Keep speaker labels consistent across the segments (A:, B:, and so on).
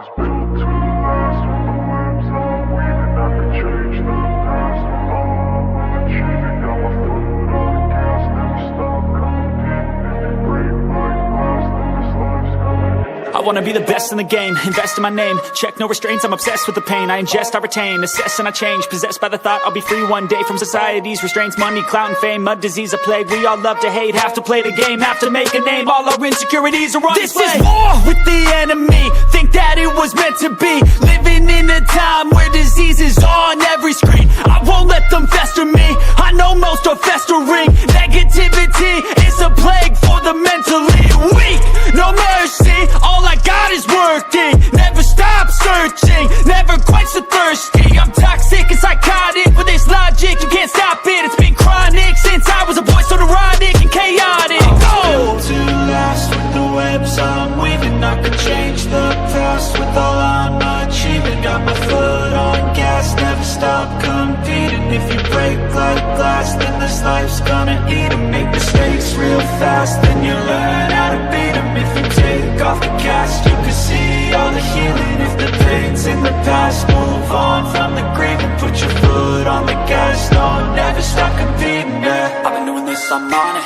A: was built to last. With the webs I'm weaving, I could change the past. With all I'm achieving, got my foot on the gas. Never stop competing. If you break my glass, then this life's gonna end.
B: I wanna be the best in the game, invest in my name. Check no restraints, I'm obsessed with the pain. I ingest, I retain, assess and I change. Possessed by the thought I'll be free one day from society's restraints. Money, clout and fame, mud, disease, a plague. We all love to hate, have to play the game, have to make a name. All our insecurities are on display. This is war with the enemy, think that it was meant to be. Living in a time where disease is on every screen. I won't let them fester me, I know most are festering. Negativity is a plague for the mentally weak. No mercy, all I got is working. Never stop searching, never quench the thirsty. I'm toxic and psychotic with this logic, you can't stop it. It's been chronic since I was a boy, so neurotic and chaotic.
C: Built to last. With the webs I'm weaving, I could change the past. With all I'm achieving, got my foot on gas. Never stop competing. If you break like glass, then this life's gonna eat 'em. Make mistakes real fast, then you learn how to beat 'em. If you take off the cast, you can see all the healing. If the pain's in the past, move on from the grave and put your foot on the gas. No, never stop competing, yeah.
B: I've been doing this, I'm on it,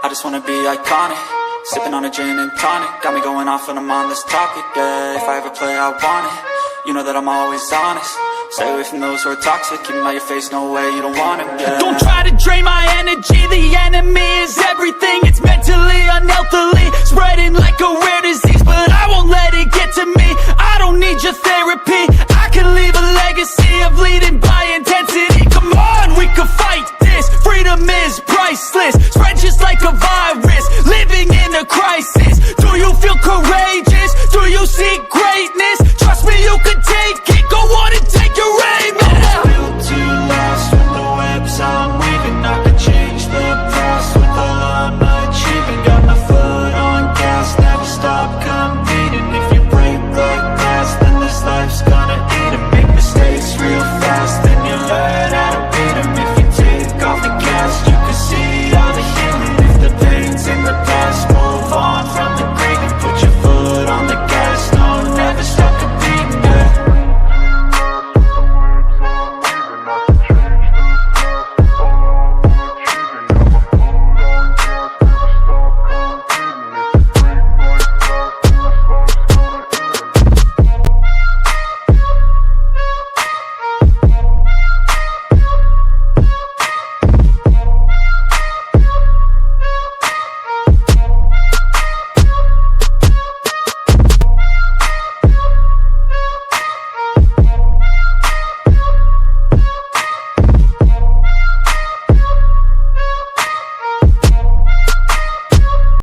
B: I just wanna be iconic. Sipping on a gin and tonic, got me going off when I'm on this topic, yeah. If I ever play, I want it, you know that I'm always honest. Stay away from those who are toxic, keep them out your face, no way, you don't want it, yeah. Don't try to drain my energy, the enemy is everything. It's mentally, unhealthily, spreading like a rare disease. But I won't let it get to